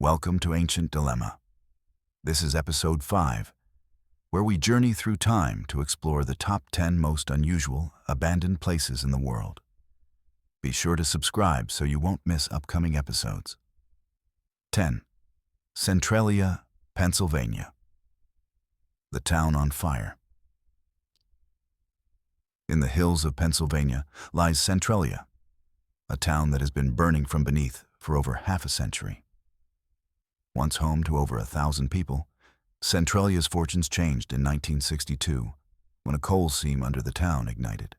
Welcome to Ancient Dilemma. This is episode 5, where we journey through time to explore the top 10 most unusual, abandoned places in the world. Be sure to subscribe so you won't miss upcoming episodes. 10. Centralia, Pennsylvania. The town on fire. In the hills of Pennsylvania lies Centralia, a town that has been burning from beneath for over half a century. Once home to over 1,000 people, Centralia's fortunes changed in 1962 when a coal seam under the town ignited.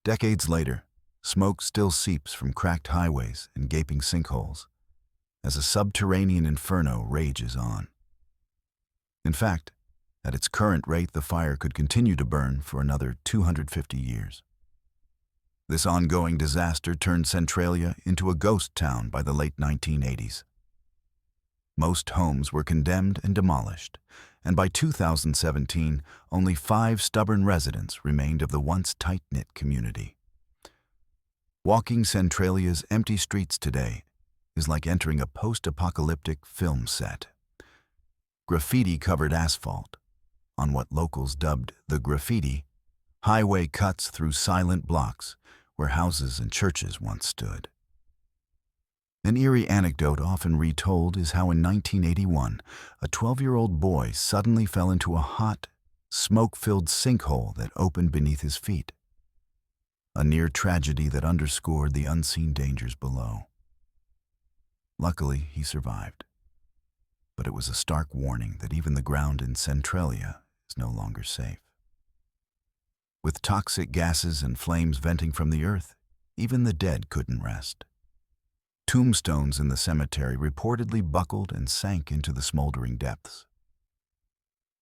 Decades later, smoke still seeps from cracked highways and gaping sinkholes as a subterranean inferno rages on. In fact, at its current rate, the fire could continue to burn for another 250 years. This ongoing disaster turned Centralia into a ghost town by the late 1980s. Most homes were condemned and demolished, and by 2017, only 5 stubborn residents remained of the once tight-knit community. Walking Centralia's empty streets today is like entering a post-apocalyptic film set. Graffiti-covered asphalt, on what locals dubbed the graffiti, highway cuts through silent blocks where houses and churches once stood. An eerie anecdote often retold is how in 1981, a 12-year-old boy suddenly fell into a hot, smoke-filled sinkhole that opened beneath his feet. A near tragedy that underscored the unseen dangers below. Luckily, he survived. But it was a stark warning that even the ground in Centralia is no longer safe. With toxic gases and flames venting from the earth, even the dead couldn't rest. Tombstones in the cemetery reportedly buckled and sank into the smoldering depths.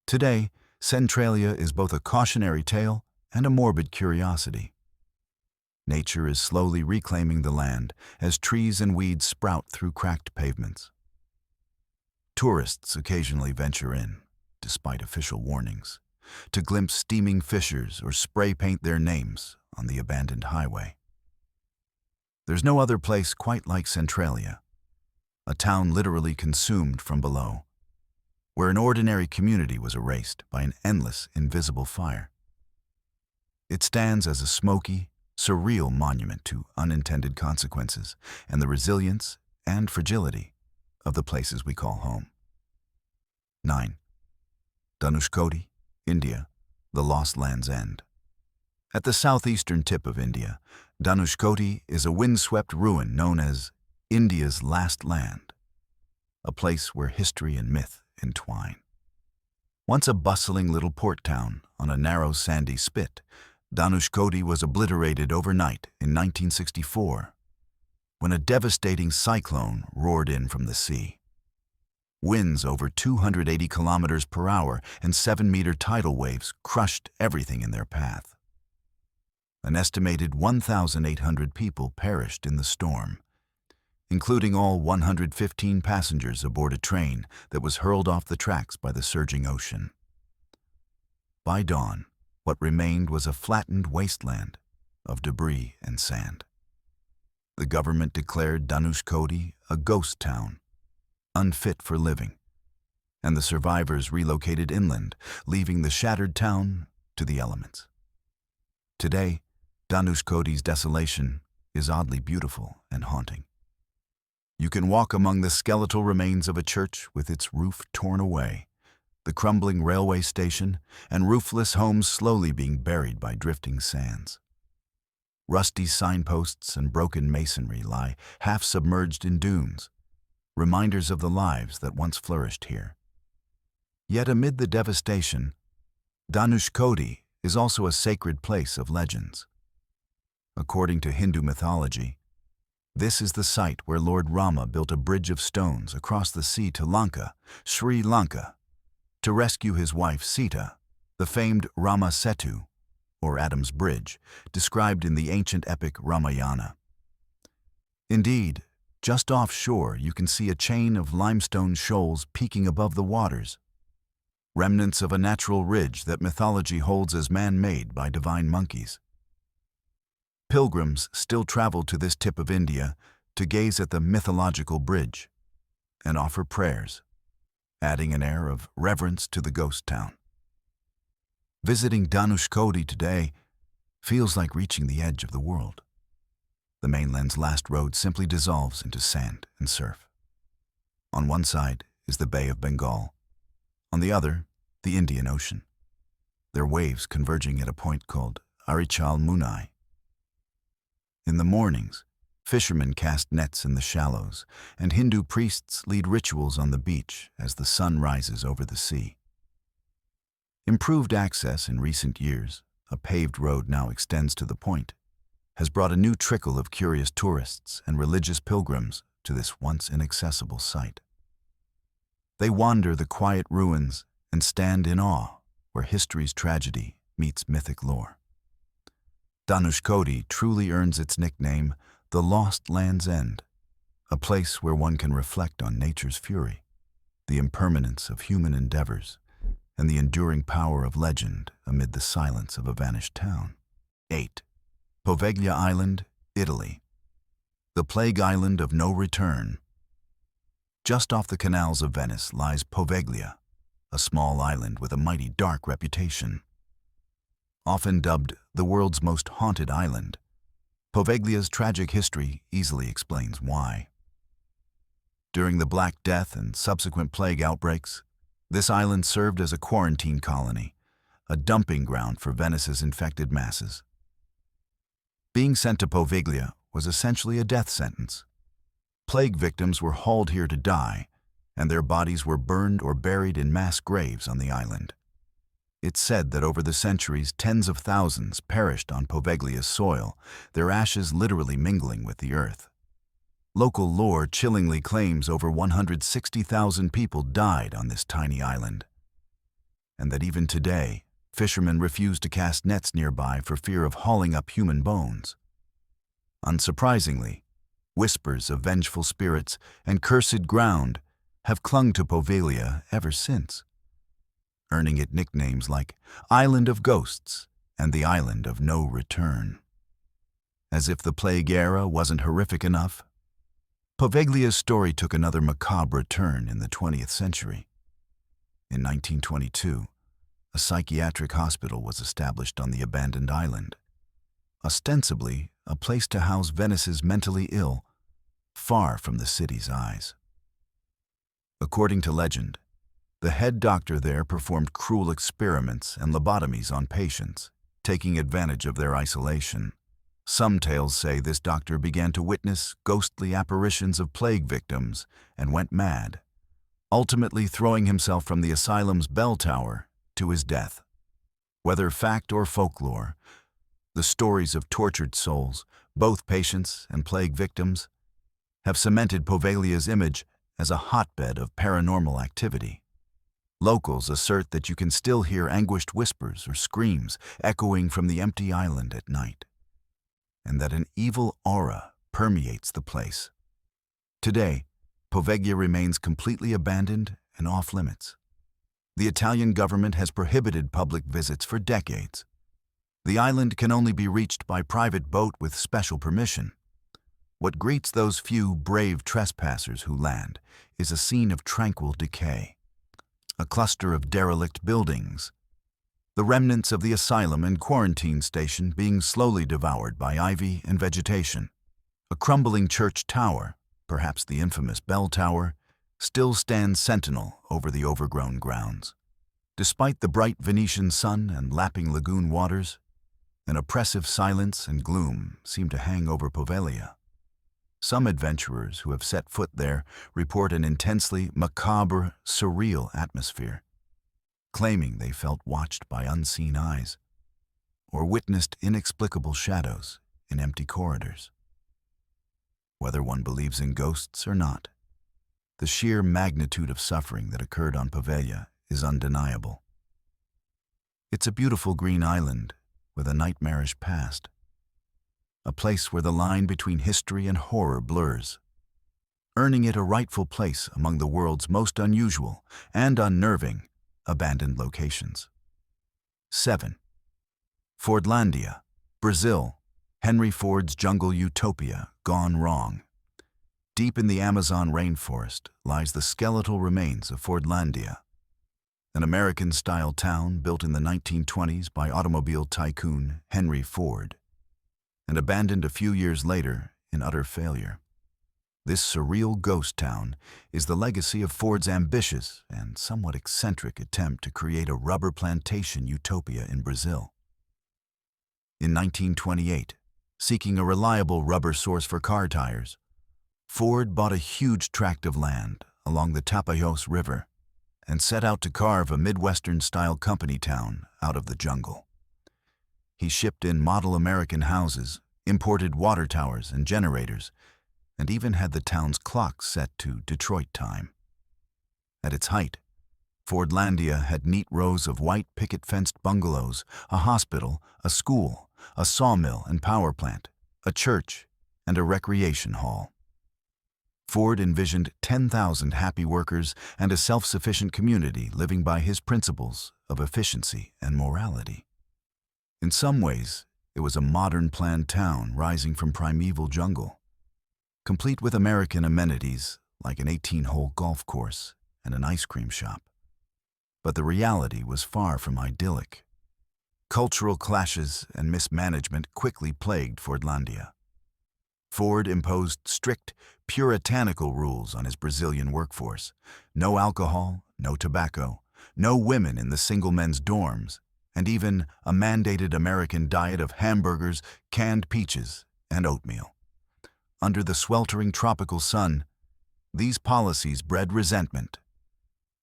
Today, Centralia is both a cautionary tale and a morbid curiosity. Nature is slowly reclaiming the land as trees and weeds sprout through cracked pavements. Tourists occasionally venture in, despite official warnings, to glimpse steaming fissures or spray paint their names on the abandoned highway. There's no other place quite like Centralia, a town literally consumed from below, where an ordinary community was erased by an endless, invisible fire. It stands as a smoky, surreal monument to unintended consequences and the resilience and fragility of the places we call home. 9. Dhanushkodi, India, the Lost Land's End. At the southeastern tip of India, Dhanushkodi is a windswept ruin known as India's last land, a place where history and myth entwine. Once a bustling little port town on a narrow sandy spit, Dhanushkodi was obliterated overnight in 1964 when a devastating cyclone roared in from the sea. Winds over 280 kilometers per hour and 7-meter tidal waves crushed everything in their path. An estimated 1,800 people perished in the storm, including all 115 passengers aboard a train that was hurled off the tracks by the surging ocean. By dawn, what remained was a flattened wasteland of debris and sand. The government declared Dhanushkodi a ghost town, unfit for living, and the survivors relocated inland, leaving the shattered town to the elements. Today, Dhanushkodi's desolation is oddly beautiful and haunting. You can walk among the skeletal remains of a church with its roof torn away, the crumbling railway station, and roofless homes slowly being buried by drifting sands. Rusty signposts and broken masonry lie half-submerged in dunes, reminders of the lives that once flourished here. Yet amid the devastation, Dhanushkodi is also a sacred place of legends. According to Hindu mythology, this is the site where Lord Rama built a bridge of stones across the sea to Lanka, Sri Lanka, to rescue his wife Sita, the famed Rama Setu, or Adam's Bridge, described in the ancient epic Ramayana. Indeed, just offshore you can see a chain of limestone shoals peeking above the waters, remnants of a natural ridge that mythology holds as man-made by divine monkeys. Pilgrims still travel to this tip of India to gaze at the mythological bridge, and offer prayers, adding an air of reverence to the ghost town. Visiting Dhanushkodi today feels like reaching the edge of the world. The mainland's last road simply dissolves into sand and surf. On one side is the Bay of Bengal, on the other, the Indian Ocean, their waves converging at a point called Arichal Munai. In the mornings, fishermen cast nets in the shallows, and Hindu priests lead rituals on the beach as the sun rises over the sea. Improved access in recent years, a paved road now extends to the point, has brought a new trickle of curious tourists and religious pilgrims to this once inaccessible site. They wander the quiet ruins and stand in awe where history's tragedy meets mythic lore. Dhanushkodi truly earns its nickname, the Lost Land's End, a place where one can reflect on nature's fury, the impermanence of human endeavors, and the enduring power of legend amid the silence of a vanished town. 8. Poveglia Island, Italy. The plague island of no return. Just off the canals of Venice lies Poveglia, a small island with a mighty dark reputation. Often dubbed the world's most haunted island, Poveglia's tragic history easily explains why. During the Black Death and subsequent plague outbreaks, this island served as a quarantine colony, a dumping ground for Venice's infected masses. Being sent to Poveglia was essentially a death sentence. Plague victims were hauled here to die, and their bodies were burned or buried in mass graves on the island. It's said that over the centuries, tens of thousands perished on Poveglia's soil, their ashes literally mingling with the earth. Local lore chillingly claims over 160,000 people died on this tiny island, and that even today, fishermen refuse to cast nets nearby for fear of hauling up human bones. Unsurprisingly, whispers of vengeful spirits and cursed ground have clung to Poveglia ever since, earning it nicknames like Island of Ghosts and the Island of No Return. As if the plague era wasn't horrific enough, Poveglia's story took another macabre turn in the 20th century. In 1922, a psychiatric hospital was established on the abandoned island, ostensibly a place to house Venice's mentally ill, far from the city's eyes. According to legend, the head doctor there performed cruel experiments and lobotomies on patients, taking advantage of their isolation. Some tales say this doctor began to witness ghostly apparitions of plague victims and went mad, ultimately throwing himself from the asylum's bell tower to his death. Whether fact or folklore, the stories of tortured souls, both patients and plague victims, have cemented Poveglia's image as a hotbed of paranormal activity. Locals assert that you can still hear anguished whispers or screams echoing from the empty island at night, and that an evil aura permeates the place. Today, Poveglia remains completely abandoned and off-limits. The Italian government has prohibited public visits for decades. The island can only be reached by private boat with special permission. What greets those few brave trespassers who land is a scene of tranquil decay. A cluster of derelict buildings, the remnants of the asylum and quarantine station being slowly devoured by ivy and vegetation. A crumbling church tower, perhaps the infamous bell tower, still stands sentinel over the overgrown grounds. Despite the bright Venetian sun and lapping lagoon waters, an oppressive silence and gloom seem to hang over Poveglia. Some adventurers who have set foot there report an intensely macabre, surreal atmosphere, claiming they felt watched by unseen eyes or witnessed inexplicable shadows in empty corridors. Whether one believes in ghosts or not, the sheer magnitude of suffering that occurred on Poveglia is undeniable. It's a beautiful green island with a nightmarish past, a place where the line between history and horror blurs, earning it a rightful place among the world's most unusual and unnerving abandoned locations. 7. Fordlândia, Brazil. Henry Ford's jungle utopia gone wrong. Deep in the Amazon rainforest lies the skeletal remains of Fordlândia, an American-style town built in the 1920s by automobile tycoon Henry Ford, and abandoned a few years later in utter failure. This surreal ghost town is the legacy of Ford's ambitious and somewhat eccentric attempt to create a rubber plantation utopia in Brazil. In 1928, seeking a reliable rubber source for car tires, Ford bought a huge tract of land along the Tapajós River and set out to carve a Midwestern-style company town out of the jungle. He shipped in model American houses, imported water towers and generators, and even had the town's clock set to Detroit time. At its height, Fordlândia had neat rows of white picket-fenced bungalows, a hospital, a school, a sawmill and power plant, a church, and a recreation hall. Ford envisioned 10,000 happy workers and a self-sufficient community living by his principles of efficiency and morality. In some ways, it was a modern planned town rising from primeval jungle, complete with American amenities like an 18-hole golf course and an ice cream shop. But the reality was far from idyllic. Cultural clashes and mismanagement quickly plagued Fordlândia. Ford imposed strict, puritanical rules on his Brazilian workforce. No alcohol, no tobacco, no women in the single men's dorms, and even a mandated American diet of hamburgers, canned peaches, and oatmeal. Under the sweltering tropical sun, these policies bred resentment.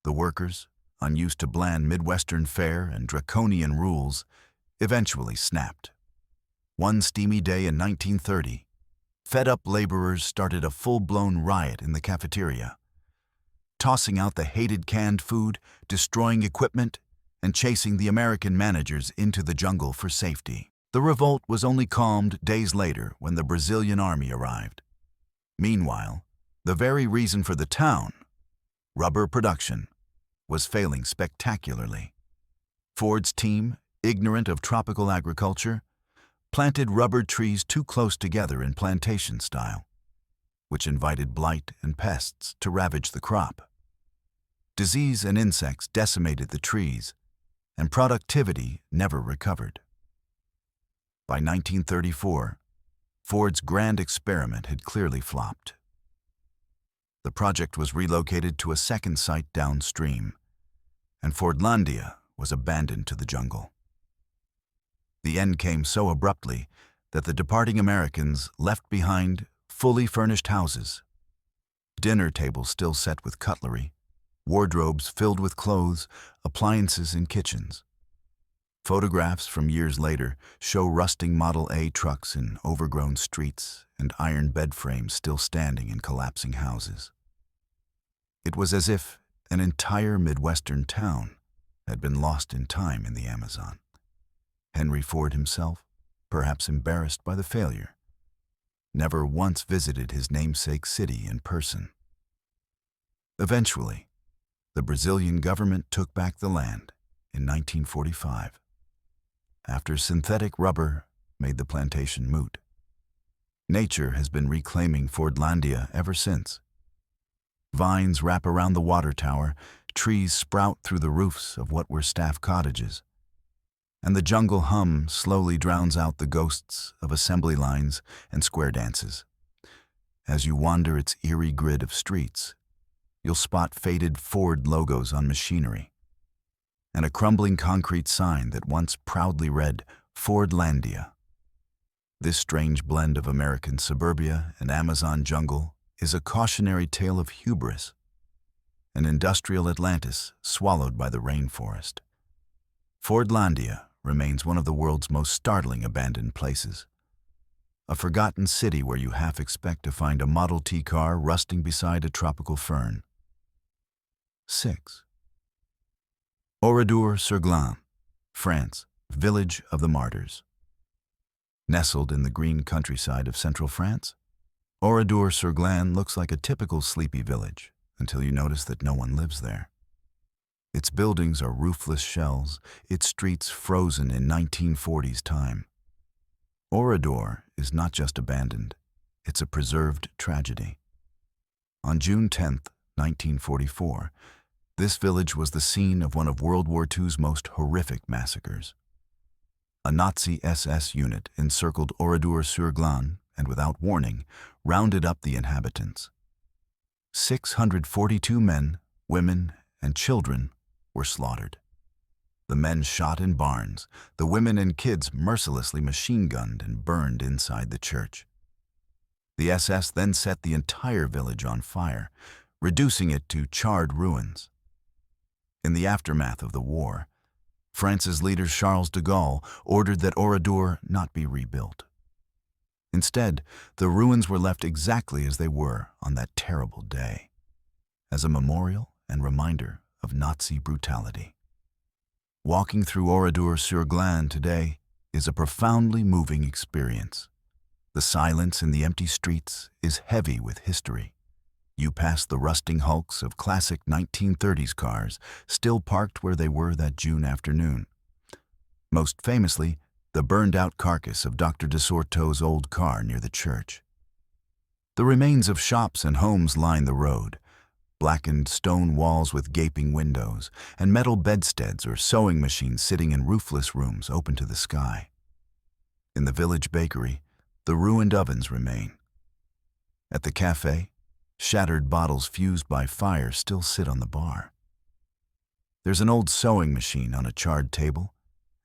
The workers, unused to bland Midwestern fare and draconian rules, eventually snapped. One steamy day in 1930, fed-up laborers started a full-blown riot in the cafeteria, tossing out the hated canned food, destroying equipment, and chasing the American managers into the jungle for safety. The revolt was only calmed days later when the Brazilian army arrived. Meanwhile, the very reason for the town, rubber production, was failing spectacularly. Ford's team, ignorant of tropical agriculture, planted rubber trees too close together in plantation style, which invited blight and pests to ravage the crop. Disease and insects decimated the trees, and productivity never recovered. By 1934, Ford's grand experiment had clearly flopped. The project was relocated to a second site downstream, and Fordlândia was abandoned to the jungle. The end came so abruptly that the departing Americans left behind fully furnished houses, dinner tables still set with cutlery, wardrobes filled with clothes, appliances in kitchens. Photographs from years later show rusting Model A trucks in overgrown streets and iron bed frames still standing in collapsing houses. It was as if an entire Midwestern town had been lost in time in the Amazon. Henry Ford himself, perhaps embarrassed by the failure, never once visited his namesake city in person. Eventually, the Brazilian government took back the land in 1945, after synthetic rubber made the plantation moot. Nature has been reclaiming Fordlândia ever since. Vines wrap around the water tower, trees sprout through the roofs of what were staff cottages, and the jungle hum slowly drowns out the ghosts of assembly lines and square dances. As you wander its eerie grid of streets, you'll spot faded Ford logos on machinery, and a crumbling concrete sign that once proudly read Fordlândia. This strange blend of American suburbia and Amazon jungle is a cautionary tale of hubris, an industrial Atlantis swallowed by the rainforest. Fordlândia remains one of the world's most startling abandoned places, a forgotten city where you half expect to find a Model T car rusting beside a tropical fern. 6. Oradour-sur-Glane, France, village of the Martyrs. Nestled in the green countryside of central France, Oradour-sur-Glane looks like a typical sleepy village until you notice that no one lives there. Its buildings are roofless shells, its streets frozen in 1940s time. Oradour is not just abandoned, it's a preserved tragedy. On June 10, 1944, this village was the scene of one of World War II's most horrific massacres. A Nazi SS unit encircled Oradour-sur-Glane and, without warning, rounded up the inhabitants. 642 men, women, and children were slaughtered. The men shot in barns, the women and kids mercilessly machine-gunned and burned inside the church. The SS then set the entire village on fire, reducing it to charred ruins. In the aftermath of the war, France's leader Charles de Gaulle ordered that Oradour not be rebuilt. Instead, the ruins were left exactly as they were on that terrible day, as a memorial and reminder of Nazi brutality. Walking through Oradour-sur-Glane today is a profoundly moving experience. The silence in the empty streets is heavy with history. You pass the rusting hulks of classic 1930s cars, still parked where they were that June afternoon. Most famously, the burned-out carcass of Dr. de Sourteau's old car near the church. The remains of shops and homes line the road, blackened stone walls with gaping windows, and metal bedsteads or sewing machines sitting in roofless rooms open to the sky. In the village bakery, the ruined ovens remain. At the cafe, shattered bottles fused by fire still sit on the bar. There's an old sewing machine on a charred table,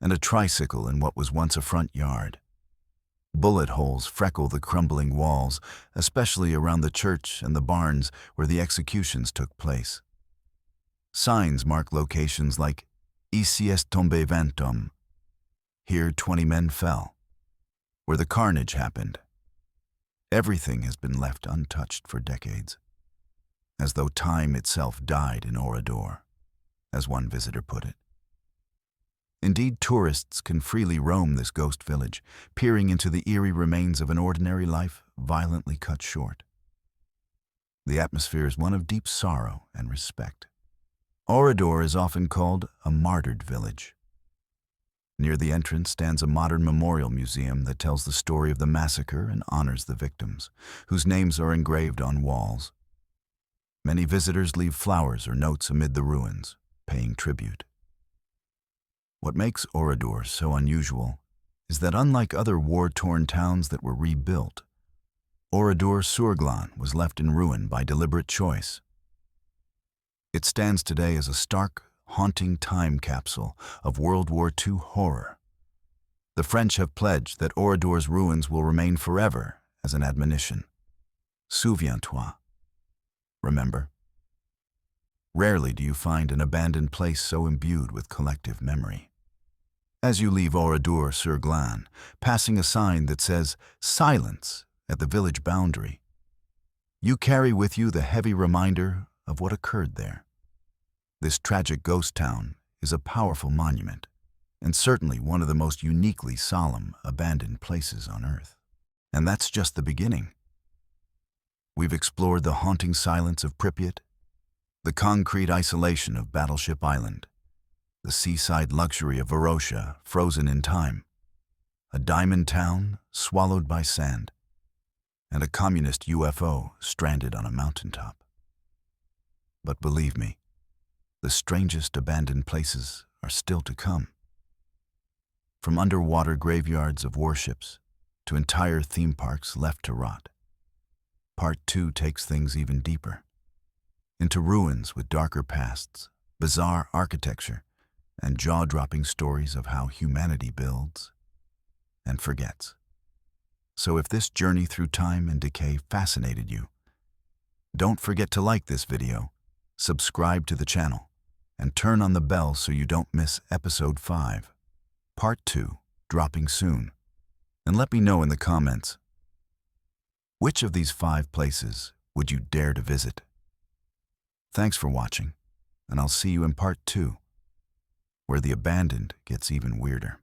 and a tricycle in what was once a front yard. Bullet holes freckle the crumbling walls, especially around the church and the barns where the executions took place. Signs mark locations like "Ici est tombé 20 hommes," here 20 men fell, where the carnage happened. Everything has been left untouched for decades, as though time itself died in Oradour, as one visitor put it. Indeed, tourists can freely roam this ghost village, peering into the eerie remains of an ordinary life violently cut short. The atmosphere is one of deep sorrow and respect. Oradour is often called a martyred village. Near the entrance stands a modern memorial museum that tells the story of the massacre and honors the victims, whose names are engraved on walls. Many visitors leave flowers or notes amid the ruins, paying tribute. What makes Oradour so unusual is that, unlike other war-torn towns that were rebuilt, Oradour-sur-Glane was left in ruin by deliberate choice. It stands today as a stark, haunting time capsule of World War II horror. The French have pledged that Oradour's ruins will remain forever as an admonition. Souviens-toi. Remember. Rarely do you find an abandoned place so imbued with collective memory. As you leave Oradour-sur-Glane, passing a sign that says "Silence" at the village boundary, you carry with you the heavy reminder of what occurred there. This tragic ghost town is a powerful monument, and certainly one of the most uniquely solemn abandoned places on Earth. And that's just the beginning. We've explored the haunting silence of Pripyat, the concrete isolation of Battleship Island, the seaside luxury of Varosha frozen in time, a diamond town swallowed by sand, and a communist UFO stranded on a mountaintop. But believe me, the strangest abandoned places are still to come. From underwater graveyards of warships to entire theme parks left to rot, Part 2 takes things even deeper, into ruins with darker pasts, bizarre architecture, and jaw-dropping stories of how humanity builds and forgets. So if this journey through time and decay fascinated you, don't forget to like this video, subscribe to the channel, and turn on the bell so you don't miss Episode 5, Part 2, dropping soon. And let me know in the comments, which of these 5 places would you dare to visit? Thanks for watching, and I'll see you in Part 2, where the abandoned gets even weirder.